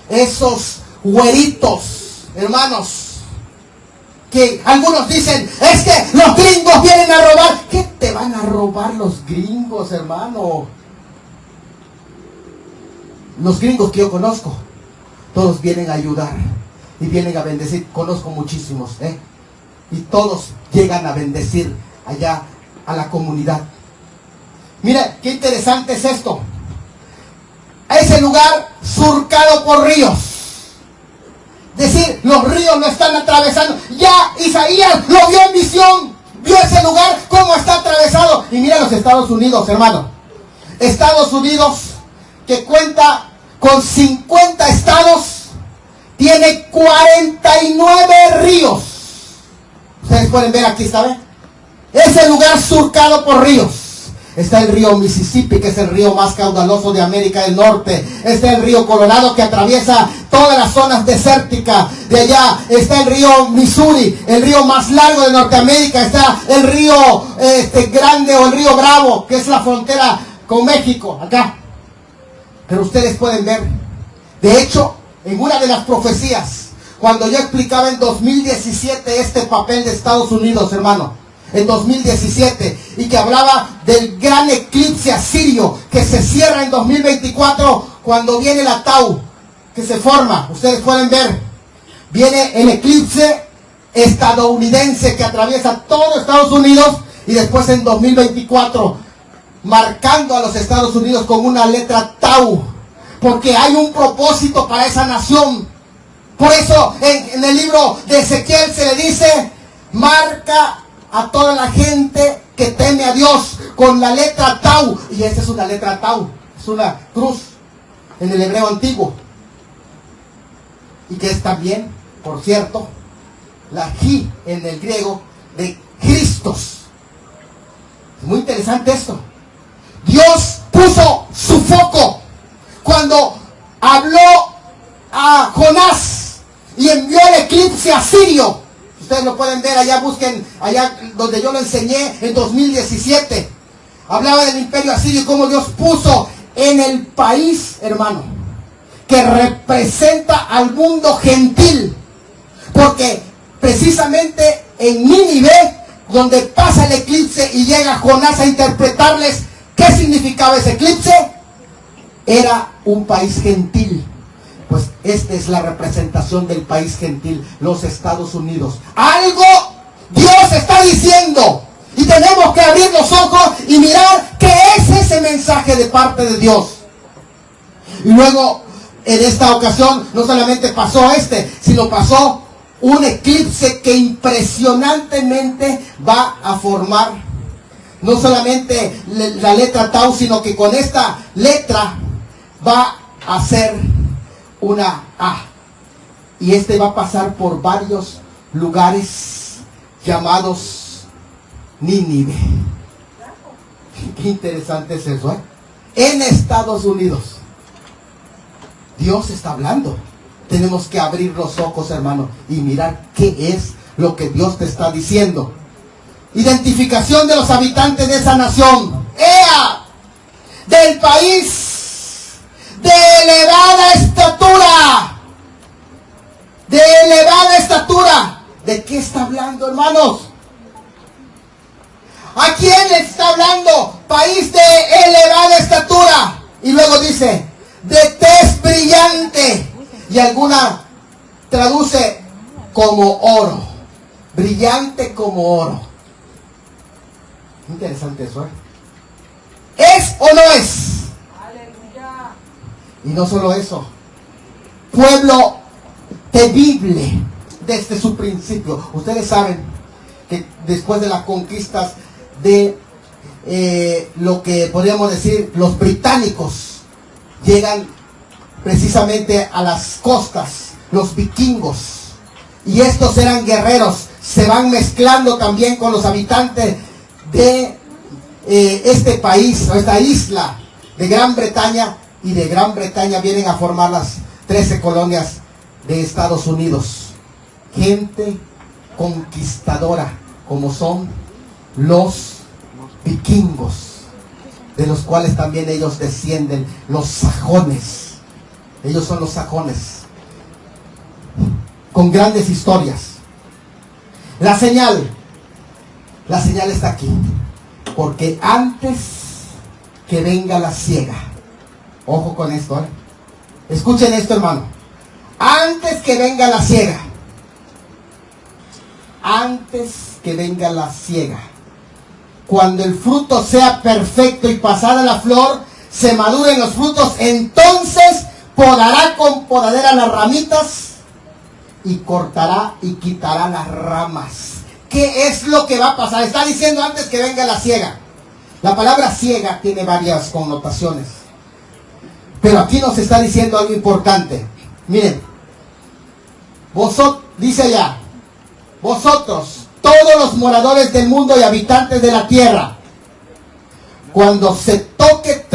esos güeritos, hermanos, que algunos dicen, es que los gringos vienen a robar. ¿Qué te van a robar los gringos, hermano? Los gringos que yo conozco, todos vienen a ayudar y vienen a bendecir. Conozco muchísimos, y todos llegan a bendecir allá a la comunidad. Mira, qué interesante es esto. Ese lugar surcado por ríos. Decir, los ríos lo están atravesando. Ya Isaías lo vio en visión. Vio ese lugar, cómo está Mira los Estados Unidos, hermano. Estados Unidos, que cuenta con 50 estados, tiene 49 ríos. Ustedes pueden ver aquí, ¿saben? Es el lugar surcado por ríos. Está el río Mississippi, que es el río más caudaloso de América del Norte. Está el río Colorado, que atraviesa todas las zonas desérticas de allá. Está el río Missouri, el río más largo de Norteamérica. Está el río Grande, o el río Bravo, que es la frontera con México, acá. Pero ustedes pueden ver, de hecho, en una de las profecías, cuando yo explicaba en 2017 este papel de Estados Unidos, hermano, en 2017, y que hablaba del gran eclipse asirio que se cierra en 2024, cuando viene la Tau que se forma. Ustedes pueden ver, viene el eclipse estadounidense que atraviesa todo Estados Unidos, y después en 2024 marcando a los Estados Unidos con una letra Tau, porque hay un propósito para esa nación. Por eso en el libro de Ezequiel se le dice: marca a toda la gente que teme a Dios con la letra Tau. Y esa es una letra Tau, es una cruz en el hebreo antiguo, y que es también, por cierto, la Ji en el griego de Cristos. Es muy interesante esto. Dios puso su foco cuando habló a Jonás y envió el eclipse asirio. Ustedes lo pueden ver allá, busquen allá donde yo lo enseñé en 2017. Hablaba del imperio asirio y cómo Dios puso en el país, hermano, que representa al mundo gentil. Porque precisamente en Nínive, donde pasa el eclipse y llega Jonás a interpretarles qué significaba ese eclipse, era un país gentil. Pues esta es la representación del país gentil, los Estados Unidos. Algo Dios está diciendo, y tenemos que abrir los ojos y mirar qué es ese mensaje de parte de Dios. Y luego, en esta ocasión, no solamente pasó sino pasó un eclipse que impresionantemente va a formar no solamente la letra Tau, sino que con esta letra va a ser una A. Y va a pasar por varios lugares llamados Nínive. Qué interesante es eso, ¿eh? En Estados Unidos. Dios está hablando. Tenemos que abrir los ojos, hermano, y mirar qué es lo que Dios te está diciendo. Identificación de los habitantes de esa nación. ¡Ea! Del país de elevada estatura. De elevada estatura. ¿De qué está hablando, hermanos? ¿A quién le está hablando? País de elevada estatura. Y luego dice, de tez brillante. Y alguna traduce como oro. Brillante como oro. Interesante eso, ¿eh? ¿Es o no es? Aleluya. Y no solo eso. Pueblo temible desde su principio. Ustedes saben que después de las conquistas de lo que podríamos decir los británicos, llegan precisamente a las costas, los vikingos, y estos eran guerreros, se van mezclando también con los habitantes de este país, o esta isla de Gran Bretaña, y de Gran Bretaña vienen a formar las 13 colonias de Estados Unidos. Gente conquistadora, como son los vikingos, de los cuales también ellos descienden, los sajones. Ellos son los sajones, con grandes historias. La señal está aquí, porque antes que venga la siega, ojo con esto, escuchen esto, hermano, antes que venga la siega, cuando el fruto sea perfecto y pasada la flor, se maduren los frutos, entonces podará con podadera las ramitas y cortará y quitará las ramas. ¿Qué es lo que va a pasar? Está diciendo antes que venga la siega. La palabra ciega tiene varias connotaciones. Pero aquí nos está diciendo algo importante. Miren, vosotros, dice allá, vosotros, todos los moradores del mundo y habitantes de la tierra, cuando se toque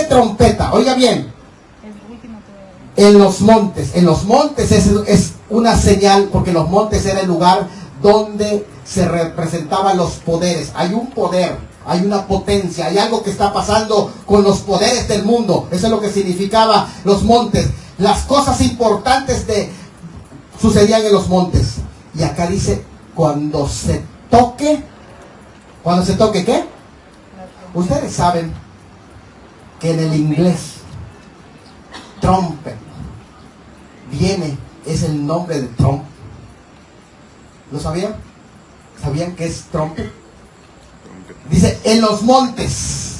trompeta, oiga bien, en los montes es una señal, porque los montes era el lugar donde se representaban los poderes. Hay un poder, hay una potencia, hay algo que está pasando con los poderes del mundo. Eso es lo que significaba los montes. Las cosas importantes sucedían en los montes. Y acá dice, cuando se toque ¿qué? Ustedes saben que en el inglés trumpet es el nombre de Trump. ¿Lo sabían? ¿Sabían qué es trumpet? Dice, en los montes,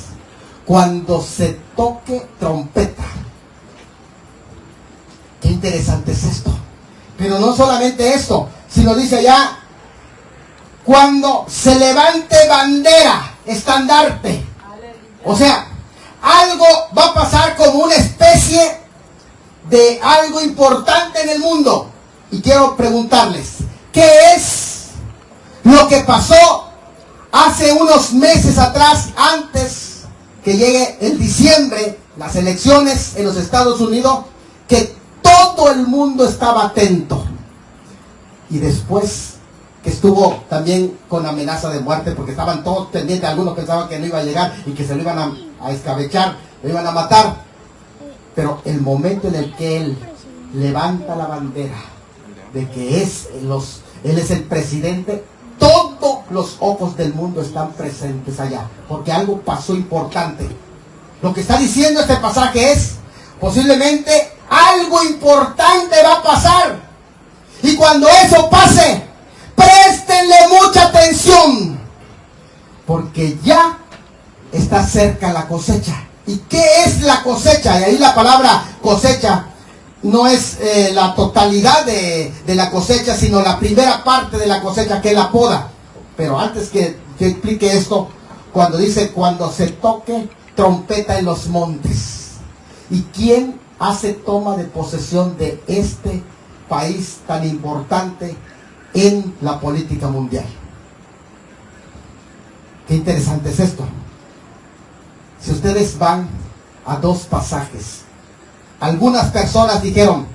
cuando se toque trompeta. Qué interesante es esto. Pero no solamente esto, sino dice ya, cuando se levante bandera, estandarte. O sea, algo va a pasar como una especie de algo importante en el mundo. Y quiero preguntarles, ¿qué es lo que pasó hace unos meses atrás, antes que llegue el diciembre, las elecciones en los Estados Unidos, que todo el mundo estaba atento? Y después que estuvo también con amenaza de muerte, porque estaban todos pendientes, algunos pensaban que no iba a llegar y que se lo iban a escabechar, lo iban a matar. Pero el momento en el que él levanta la bandera de que él es el presidente, todos los ojos del mundo están presentes allá, porque algo pasó importante. Lo que está diciendo este pasaje es, posiblemente algo importante va a pasar. Y cuando eso pase, préstenle mucha atención, porque ya está cerca la cosecha. ¿Y qué es la cosecha? Y ahí la palabra cosecha no es la totalidad de la cosecha, sino la primera parte de la cosecha, que es la poda. Pero antes que explique esto, cuando dice, cuando se toque trompeta en los montes. ¿Y quién hace toma de posesión de este país tan importante en la política mundial? Qué interesante es esto. Si ustedes van a dos pasajes, algunas personas dijeron,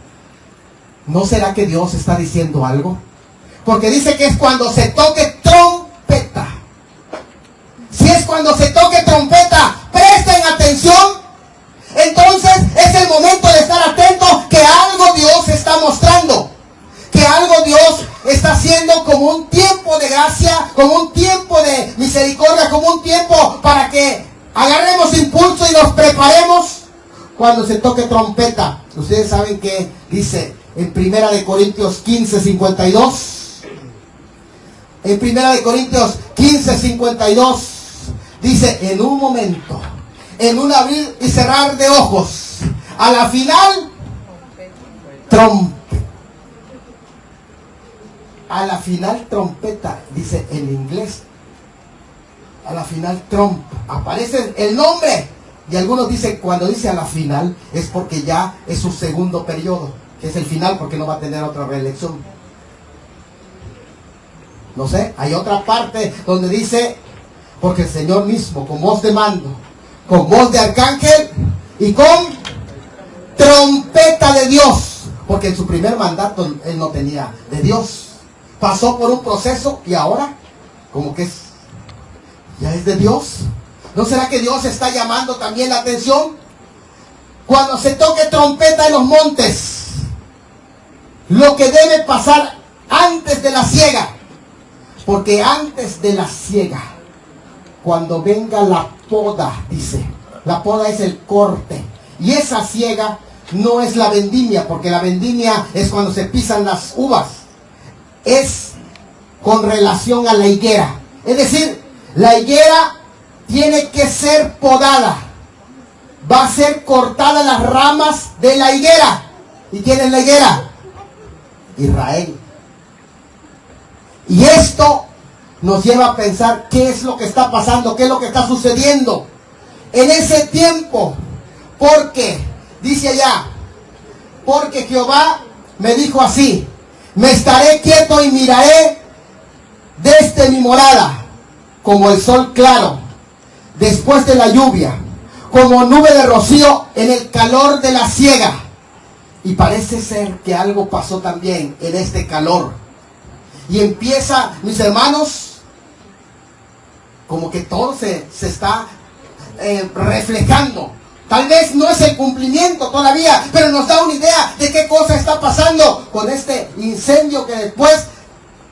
¿no será que Dios está diciendo algo? Porque dice que es cuando se toque trompeta. Si es cuando se toque trompeta, presten atención. Entonces es el momento de estar atento, que algo Dios está mostrando, que algo Dios está haciendo, como un tiempo de gracia, como un tiempo de misericordia, como un tiempo para que agarremos impulso y nos preparemos cuando se toque trompeta. Ustedes saben que dice en 1 Corintios 15:52. En 1 Corintios 15:52 dice, en un momento, en un abrir y cerrar de ojos, a la final, trompeta. A la final trompeta, dice en inglés. A la final trump. Aparece el nombre. Y algunos dicen, cuando dice a la final, es porque ya es su segundo periodo, que es el final, porque no va a tener otra reelección. No sé, hay otra parte donde dice, porque el Señor mismo, con voz de mando, con voz de arcángel y con trompeta de Dios, porque en su primer mandato él no tenía de Dios. Pasó por un proceso y ahora como que ya es de Dios. ¿No será que Dios está llamando también la atención? Cuando se toque trompeta en los montes, lo que debe pasar antes de la siega, porque antes de la siega, cuando venga la poda, dice, la poda es el corte, y esa siega no es la vendimia, porque la vendimia es cuando se pisan las uvas, es con relación a la higuera. Es decir, la higuera tiene que ser podada, va a ser cortada las ramas de la higuera. ¿Y quién es la higuera? Israel. Y esto nos lleva a pensar qué es lo que está pasando, qué es lo que está sucediendo en ese tiempo. Porque, dice allá, porque Jehová me dijo así: me estaré quieto y miraré desde mi morada, como el sol claro, después de la lluvia, como nube de rocío en el calor de la siega. Y parece ser que algo pasó también en este calor. Y empieza, mis hermanos, como que todo se está reflejando. Tal vez no es el cumplimiento todavía, pero nos da una idea de qué cosa está pasando con este incendio que después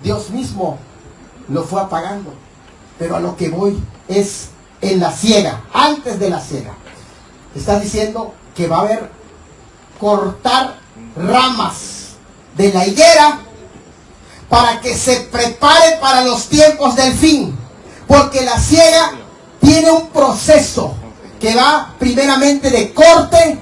Dios mismo lo fue apagando. Pero a lo que voy es en la siega, antes de la siega. Está diciendo que va a haber cortar ramas de la higuera para que se prepare para los tiempos del fin. Porque la siega tiene un proceso que va primeramente de corte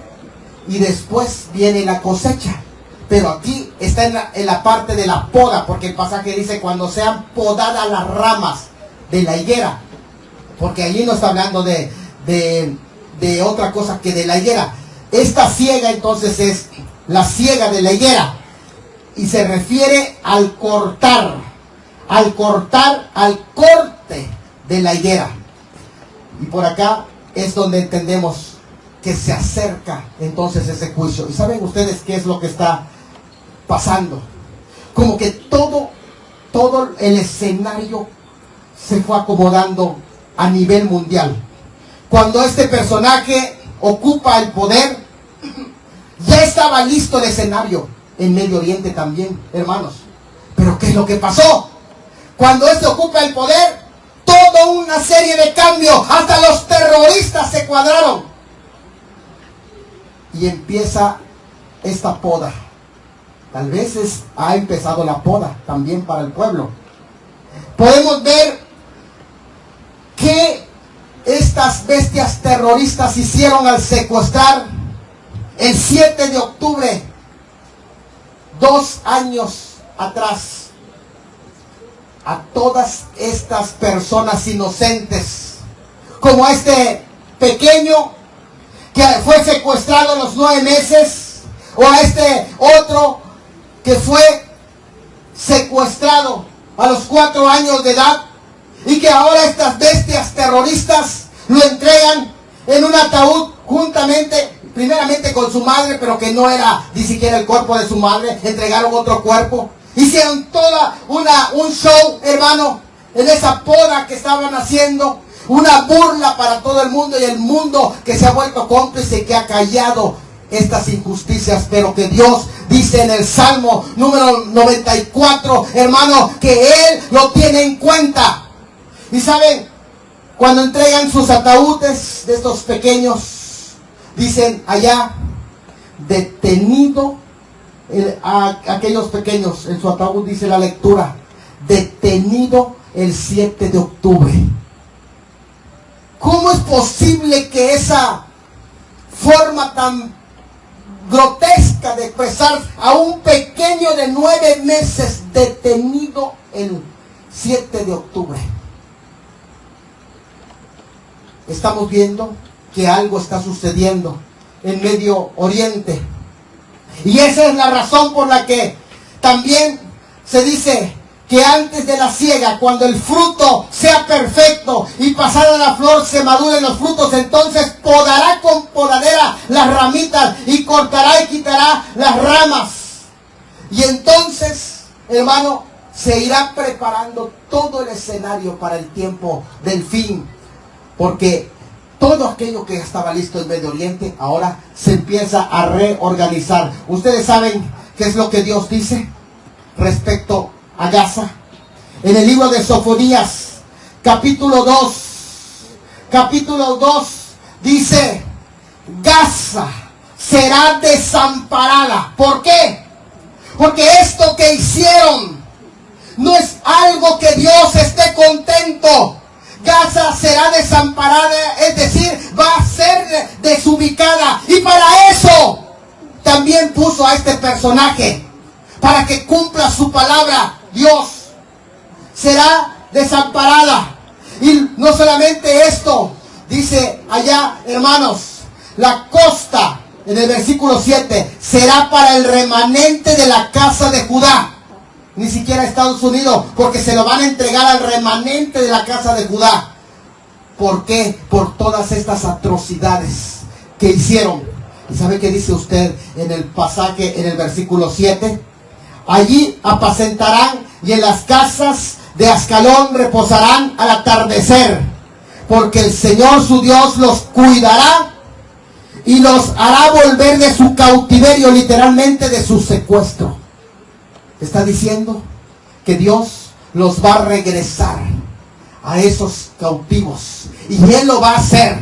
y después viene la cosecha. Pero aquí está en la parte de la poda, porque el pasaje dice cuando sean podadas las ramas de la higuera. Porque allí no está hablando de otra cosa que de la higuera. Esta siega entonces es la siega de la higuera. Y se refiere al cortar, al corte de la higuera. Y por acá es donde entendemos que se acerca entonces ese juicio. ¿Y saben ustedes qué es lo que está pasando? Como que todo el escenario se fue acomodando a nivel mundial. Cuando este personaje ocupa el poder, ya estaba listo el escenario en Medio Oriente también, hermanos. Pero ¿qué es lo que pasó? Cuando este ocupa el poder, toda una serie de cambios, hasta los terroristas se cuadraron. Y empieza esta poda. Tal vez ha empezado la poda también para el pueblo. Podemos ver que estas bestias terroristas hicieron al secuestrar el 7 de octubre, 2 años atrás, a todas estas personas inocentes, como a este pequeño que fue secuestrado a los 9 meses, o a este otro que fue secuestrado a los 4 años de edad, y que ahora estas bestias terroristas lo entregan en un ataúd juntamente, primeramente con su madre, pero que no era ni siquiera el cuerpo de su madre. Entregaron otro cuerpo. Hicieron toda un show, hermano, en esa poda que estaban haciendo. Una burla para todo el mundo, y el mundo que se ha vuelto cómplice y que ha callado estas injusticias. Pero que Dios dice en el Salmo número 94, hermano, que Él lo tiene en cuenta. Y saben, cuando entregan sus ataúdes de estos pequeños, dicen allá, detenido a aquellos pequeños, en su ataúd dice la lectura, detenido el 7 de octubre. ¿Cómo es posible que esa forma tan grotesca de expresar a un pequeño de 9 meses detenido el 7 de octubre? Estamos viendo que algo está sucediendo en Medio Oriente. Y esa es la razón por la que también se dice que antes de la siega, cuando el fruto sea perfecto y pasada la flor se maduren los frutos, entonces podará con podadera las ramitas y cortará y quitará las ramas. Y entonces, hermano, se irá preparando todo el escenario para el tiempo del fin. Porque todo aquello que estaba listo en Medio Oriente ahora se empieza a reorganizar. Ustedes saben qué es lo que Dios dice respecto a Gaza. En el libro de Sofonías, capítulo 2, dice: Gaza será desamparada. ¿Por qué? Porque esto que hicieron no es algo que Dios esté contento. Gaza será desamparada, es decir, va a ser desubicada. Y para eso también puso a este personaje, para que cumpla su palabra. Dios será desamparada. Y no solamente esto, dice allá, hermanos, la costa, en el versículo 7, será para el remanente de la casa de Judá. Ni siquiera Estados Unidos, porque se lo van a entregar al remanente de la casa de Judá. ¿Por qué? Por todas estas atrocidades que hicieron. ¿Y sabe qué dice usted en el pasaje, en el versículo 7? Allí apacentarán y en las casas de Ascalón reposarán al atardecer, porque el Señor su Dios los cuidará y los hará volver de su cautiverio, literalmente de su secuestro. Está diciendo que Dios los va a regresar a esos cautivos, y Él lo va a hacer.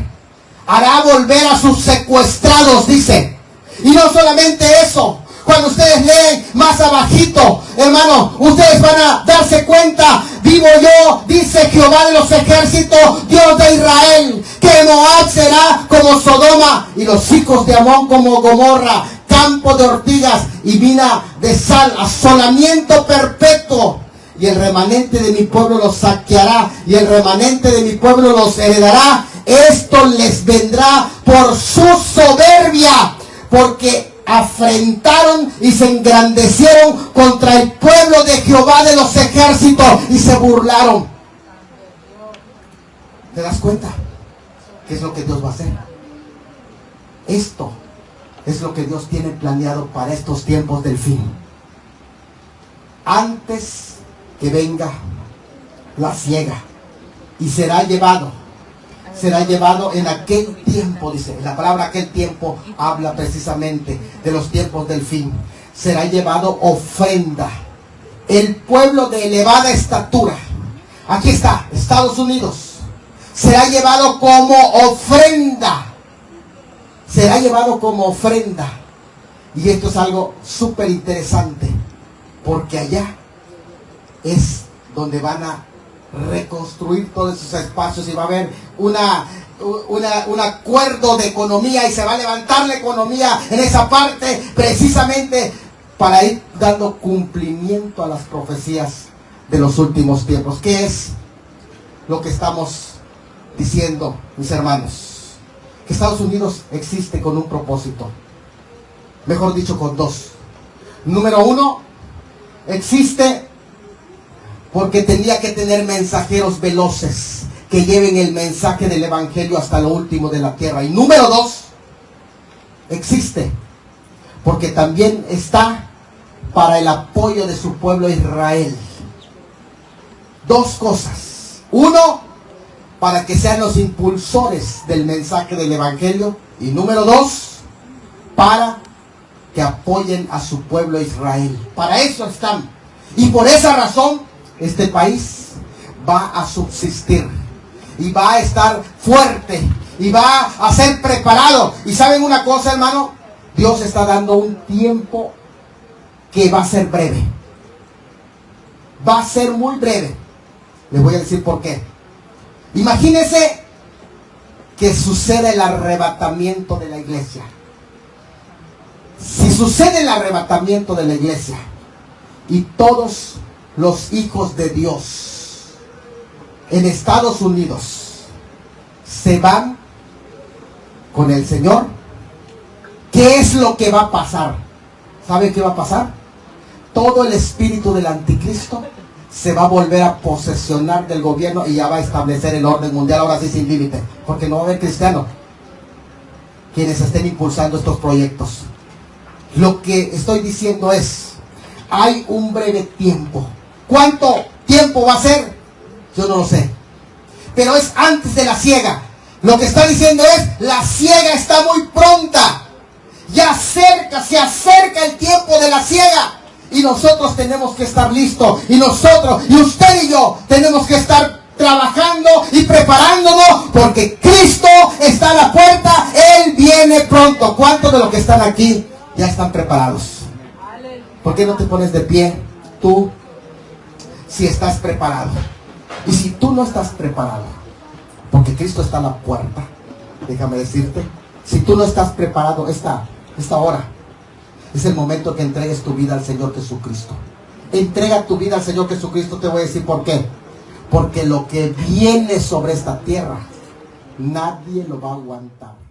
Hará volver a sus secuestrados, dice. Y no solamente eso, cuando ustedes leen más abajito, hermano, ustedes van a darse cuenta: vivo yo, dice Jehová de los ejércitos, Dios de Israel, que Moab será como Sodoma y los hijos de Amón como Gomorra, campo de ortigas y mina de sal, asolamiento perpetuo. Y el remanente de mi pueblo los saqueará, y el remanente de mi pueblo los heredará. Esto les vendrá por su soberbia, porque afrentaron y se engrandecieron contra el pueblo de Jehová de los ejércitos y se burlaron. ¿Te das cuenta? ¿Qué es lo que Dios va a hacer? Esto es lo que Dios tiene planeado para estos tiempos del fin. Antes que venga la siega, y será llevado en aquel tiempo, dice. La palabra aquel tiempo habla precisamente de los tiempos del fin. Será llevado ofrenda. El pueblo de elevada estatura, aquí está, Estados Unidos, será llevado como ofrenda. Será llevado como ofrenda. Y esto es algo súper interesante, porque allá es donde van a reconstruir todos esos espacios, y va a haber un acuerdo de economía, y se va a levantar la economía en esa parte, precisamente para ir dando cumplimiento a las profecías de los últimos tiempos. ¿Qué es lo que estamos diciendo, mis hermanos? Que Estados Unidos existe con un propósito, mejor dicho, con dos. Número uno, existe porque tenía que tener mensajeros veloces que lleven el mensaje del evangelio hasta lo último de la tierra. Y número dos, existe porque también está para el apoyo de su pueblo Israel. Dos cosas: uno, para que sean los impulsores del mensaje del evangelio, y número dos, para que apoyen a su pueblo Israel. Para eso están. Y por esa razón este país va a subsistir y va a estar fuerte y va a ser preparado. Y saben una cosa, hermano, Dios está dando un tiempo que va a ser breve. Va a ser muy breve. Les voy a decir por qué. Imagínense que sucede el arrebatamiento de la iglesia. Si sucede el arrebatamiento de la iglesia y todos los hijos de Dios en Estados Unidos se van con el Señor, ¿qué es lo que va a pasar? ¿Sabe qué va a pasar? Todo el espíritu del anticristo se va a volver a posesionar del gobierno y ya va a establecer el orden mundial, ahora sí sin límite, porque no va a haber cristianos quienes estén impulsando estos proyectos. Lo que estoy diciendo es, hay un breve tiempo. ¿Cuánto tiempo va a ser? Yo no lo sé. Pero es antes de la siega. Lo que está diciendo es, la siega está muy pronta. Ya se acerca el tiempo de la siega. Y nosotros tenemos que estar listos. Y nosotros, y usted y yo, tenemos que estar trabajando y preparándonos, porque Cristo está a la puerta. Él viene pronto. ¿Cuántos de los que están aquí ya están preparados? ¿Por qué no te pones de pie tú, si estás preparado? Y si tú no estás preparado, porque Cristo está a la puerta, déjame decirte, si tú no estás preparado, esta hora es el momento que entregues tu vida al Señor Jesucristo. Entrega tu vida al Señor Jesucristo. Te voy a decir por qué. Porque lo que viene sobre esta tierra, nadie lo va a aguantar.